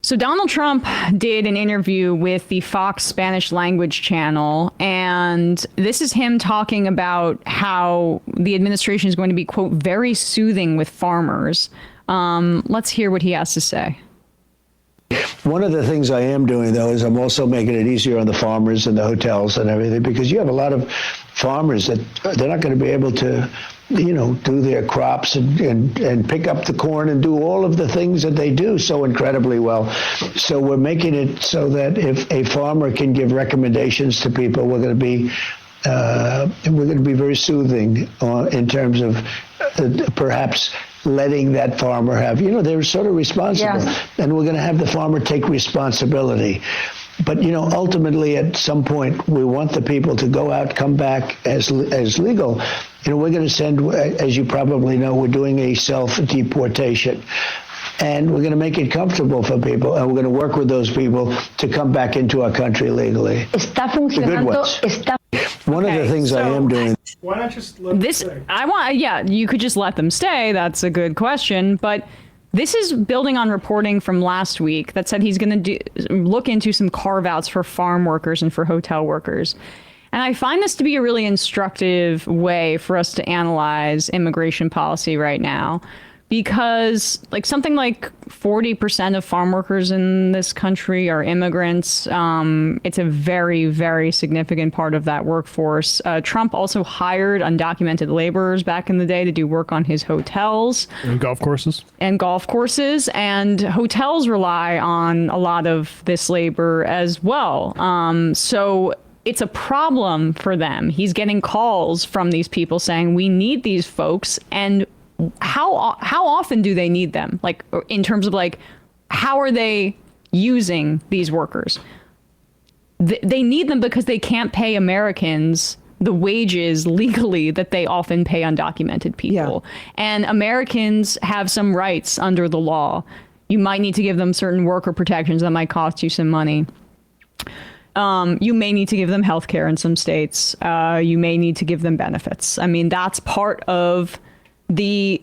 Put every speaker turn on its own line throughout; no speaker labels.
So Donald Trump did an interview with the Fox Spanish language channel, and this is him talking about how the administration is going to be, quote, very soothing with farmers. Let's hear what he has to say.
One of the things I am doing, though, is I'm also making it easier on the farmers and the hotels and everything, because you have a lot of farmers that they're not going to be able to, do their crops and pick up the corn and do all of the things that they do so incredibly well. So we're making it so that if a farmer can give recommendations to people, we're going to be very soothing in terms of perhaps letting that farmer have, they're sort of responsible. Yes. And we're going to have the farmer take responsibility. But, ultimately, at some point, we want the people to go out, come back as legal. We're going to send, as you probably know, we're doing a self-deportation. And we're going to make it comfortable for people. And we're going to work with those people to come back into our country legally.
Está funcionando.
One of the things I am doing.
Why not just let them stay?
You could just let them stay. That's a good question. But this is building on reporting from last week that said he's going to look into some carve-outs for farm workers and for hotel workers. And I find this to be a really instructive way for us to analyze immigration policy right now. Because something like 40% of farm workers in this country are immigrants. It's a very, very significant part of that workforce. Trump also hired undocumented laborers back in the day to do work on his hotels.
And golf courses.
And hotels rely on a lot of this labor as well. So it's a problem for them. He's getting calls from these people saying, we need these folks. And how often do they need them? In terms of how are they using these workers? They need them because they can't pay Americans the wages legally that they often pay undocumented people. Yeah. And Americans have some rights under the law. You might need to give them certain worker protections that might cost you some money. You may need to give them health care in some states. You may need to give them benefits. I mean, that's part of the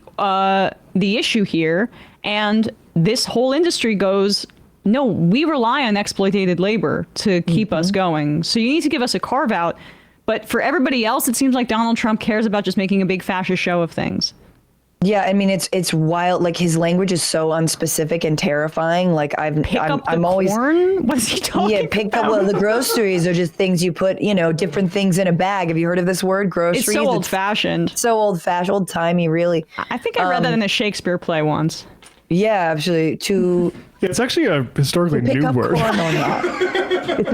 issue here. And this whole industry goes, no, we rely on exploitated labor to keep us going. So you need to give us a carve out. But for everybody else, it seems like Donald Trump cares about just making a big fascist show of things.
Yeah, I mean, it's wild. His language is so unspecific and terrifying. I'm always
corn. What is he talking about?
Pick up. Well, the groceries are just things you put, different things in a bag. Have you heard of this word, groceries?
It's so old-fashioned.
Old-timey, really.
I think I read that in a Shakespeare play once.
Yeah, actually,
it's actually a historically new word.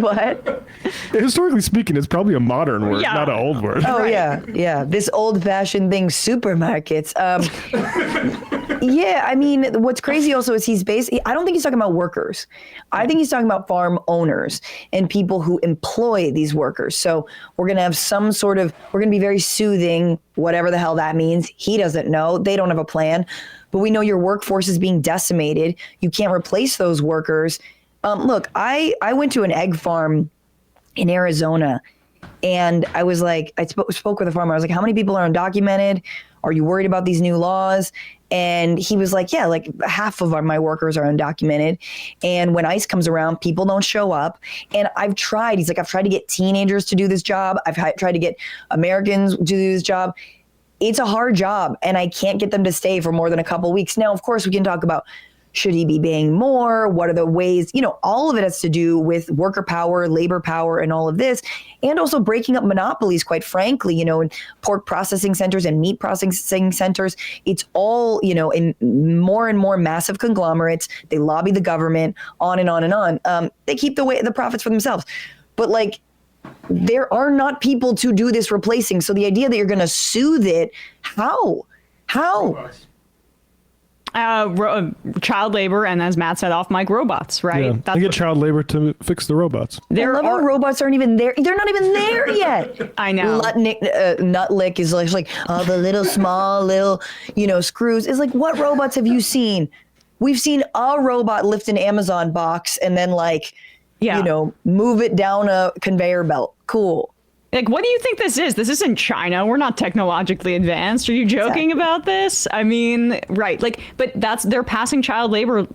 What?
Historically speaking, it's probably a modern word, not an old word.
Oh, right. Yeah. This old-fashioned thing, supermarkets. Yeah, I mean, what's crazy also is I don't think he's talking about workers. I think he's talking about farm owners and people who employ these workers. So we're going to have we're going to be very soothing, whatever the hell that means. He doesn't know. They don't have a plan. But we know your workforce is being decimated. You can't replace those workers. Look, I went to an egg farm in Arizona, and I was like, I spoke with a farmer. I was like, how many people are undocumented? Are you worried about these new laws? And he was like, yeah, half of my workers are undocumented. And when ICE comes around, people don't show up. And I've tried to get teenagers to do this job. I've tried to get Americans to do this job. It's a hard job, and I can't get them to stay for more than a couple of weeks. Now, of course, we can talk about, should he be paying more? What are the ways? All of it has to do with worker power, labor power, and all of this. And also breaking up monopolies, quite frankly, in pork processing centers and meat processing centers. It's all, in more and more massive conglomerates. They lobby the government, on and on and on. They keep the profits for themselves. But there are not people to do this replacing. So the idea that you're going to soothe it, how?
Child labor, and as Matt said, off-mic robots, right?
Yeah. They get child labor to fix the robots.
Robots aren't even there. They're not even there yet.
I know.
Nutlick is like the little small screws. It's like, what robots have you seen? We've seen a robot lift an Amazon box and then move it down a conveyor belt. Cool.
What do you think this is? This isn't China. We're not technologically advanced. Are you joking about this? I mean, right. But they're passing child labor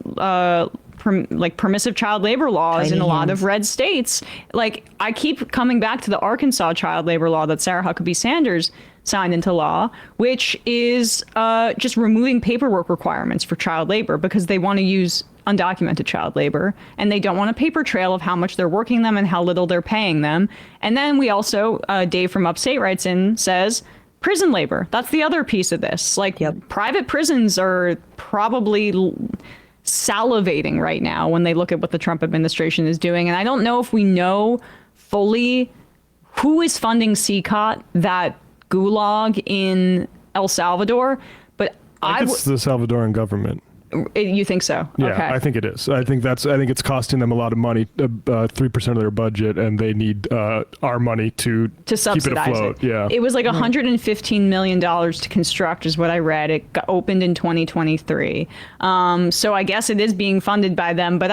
permissive child labor laws in a lot of red states. Like, I keep coming back to the Arkansas child labor law that Sarah Huckabee Sanders signed into law, which is just removing paperwork requirements for child labor because they want to use undocumented child labor, and they don't want a paper trail of how much they're working them and how little they're paying them. And then we also, Dave from Upstate writes in, says, prison labor. That's the other piece of this. Like, private prisons are probably salivating right now when they look at what the Trump administration is doing. And I don't know if we know fully who is funding CCOT, that gulag in El Salvador, but
it's the Salvadoran government.
You think so?
Yeah,
okay.
I think it is. I think it's costing them a lot of money, 3% of their budget, and they need our money to
subsidize
keep it afloat. Yeah,
it was like $115 million to construct, is what I read. It got opened in 2023. So I guess it is being funded by them, but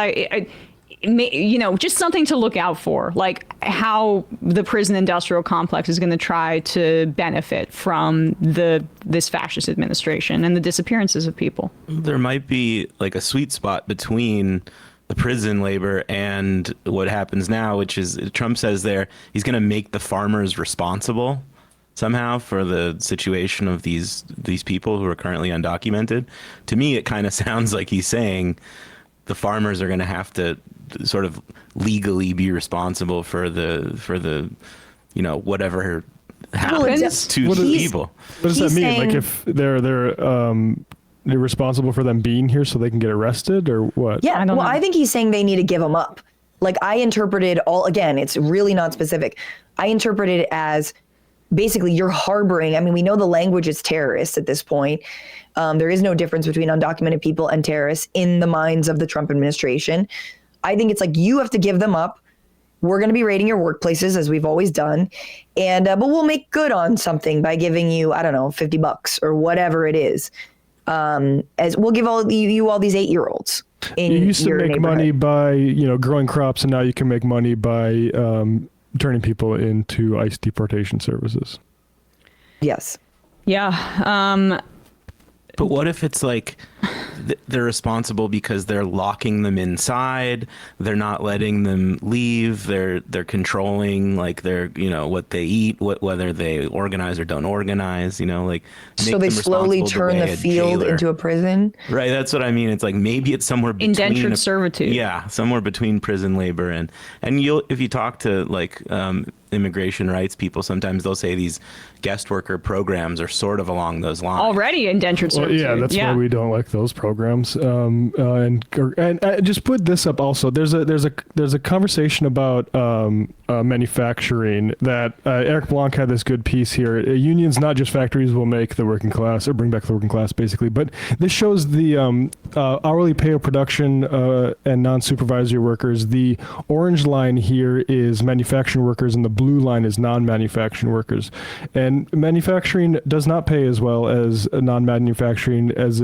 just something to look out for, like how the prison industrial complex is going to try to benefit from this fascist administration and the disappearances of people.
There might be like a sweet spot between the prison labor and what happens now, which is Trump says he's going to make the farmers responsible somehow for the situation of these people who are currently undocumented. To me, it kind of sounds like he's saying the farmers are going to have to sort of legally be responsible for the whatever happens to the people.
What does that mean? Like, if they're responsible for them being here so they can get arrested, or what?
Yeah, I think he's saying they need to give them up. Like, I interpreted again, it's really not specific. I interpreted it as basically you're harboring. I mean, we know the language is terrorist at this point. There is no difference between undocumented people and terrorists in the minds of the Trump administration. I think it's like, you have to give them up. We're going to be raiding your workplaces as we've always done. And, but we'll make good on something by giving you, I don't know, $50 or whatever it is. As we'll give you all these 8-year-olds in your
You used to make money by, growing crops, and now you can make money by turning people into ICE deportation services.
Yes.
Yeah.
But what if it's like they're responsible because they're locking them inside, they're not letting them leave, they're controlling like what they eat, whether they organize or don't organize, like
so they slowly turn the field into a prison.
Right, that's what I mean. It's like maybe it's somewhere between
indentured servitude.
Yeah, somewhere between prison labor and if you talk to like immigration rights people, sometimes they'll say these guest worker programs are sort of along those lines.
Already indentured servitude.
Yeah, that's why we don't like those programs. And just put this up also. There's a conversation about manufacturing that Eric Blanc had this good piece here. Unions, not just factories, will make the working class, or bring back the working class, basically. But this shows the hourly pay of production and non-supervisory workers. The orange line here is manufacturing workers, and the blue line is non-manufacturing workers. And manufacturing does not pay as well as non-manufacturing as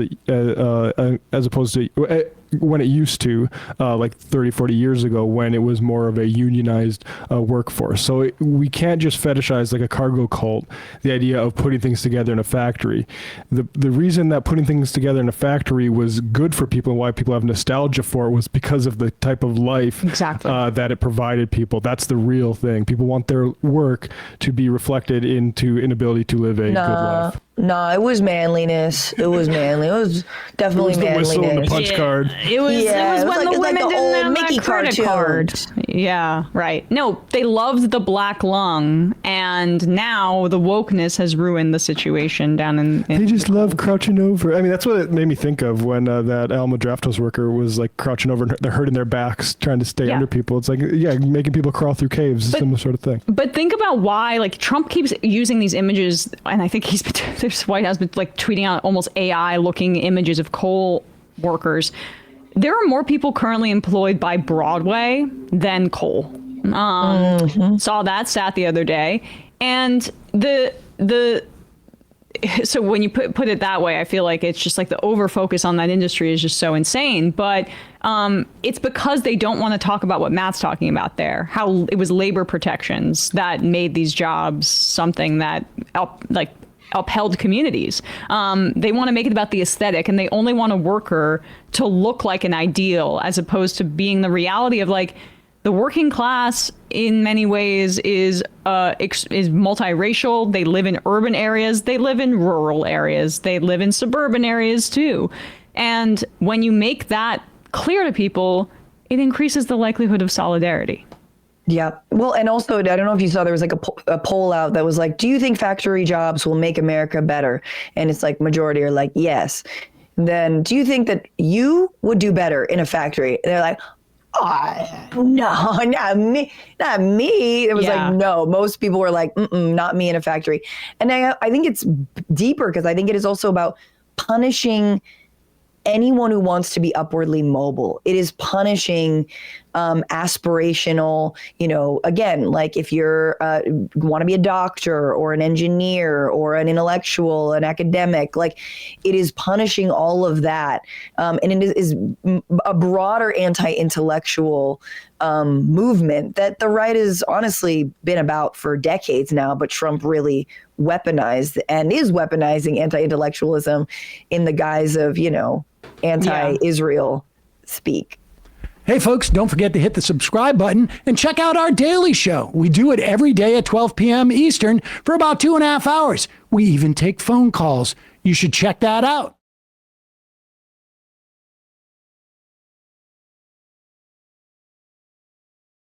opposed to when it used to, like 30, 40 years ago, when it was more of a unionized workforce. So we can't just fetishize, like a cargo cult, the idea of putting things together in a factory. The reason that putting things together in a factory was good for people and why people have nostalgia for it was because of the type of life that it provided people. That's the real thing. People want their work to be reflected into an ability to live a good life.
No, it was manliness. It was manly. It was definitely manliness.
The whistle and the punch card.
It was when the women didn't have
Mickey
that credit card. Yeah, right. No, they loved the black lung, and now the wokeness has ruined the situation down in
they just love crouching over. I mean, that's what it made me think of when that Alamo Drafthouse worker was like crouching over and they're hurting their backs, trying to stay under people. It's like, making people crawl through caves, similar sort of thing.
But think about why, like, Trump keeps using these images, and I think this White House been like tweeting out almost AI-looking images of coal workers. There are more people currently employed by Broadway than coal. Saw that stat the other day, and so when you put it that way, I feel like it's just like the over focus on that industry is just so insane. But it's because they don't want to talk about what Matt's talking about there, how it was labor protections that made these jobs something that upheld communities. They want to make it about the aesthetic, and they only want a worker to look like an ideal, as opposed to being the reality of like the working class in many ways is multiracial. They live in urban areas. They live in rural areas. They live in suburban areas too. And when you make that clear to people, it increases the likelihood of solidarity.
Yeah. Well, and also, I don't know if you saw, there was like a poll out that was like, do you think factory jobs will make America better? And it's like majority are like, yes. Then do you think that you would do better in a factory? And they're like, oh, no, not me, not me. It was like, no, most people were like, not me in a factory. And I think it's deeper, because I think it is also about punishing anyone who wants to be upwardly mobile. It is punishing aspirational, again, like if you're want to be a doctor or an engineer or an intellectual, an academic, like it is punishing all of that. And it is a broader anti-intellectual movement that the right has honestly been about for decades now, but Trump really weaponized and is weaponizing anti-intellectualism in the guise of, anti-Israel speak.
Hey, folks, don't forget to hit the subscribe button and check out our daily show. We do it every day at 12 p.m. Eastern for about 2.5 hours. We even take phone calls. You should check that out.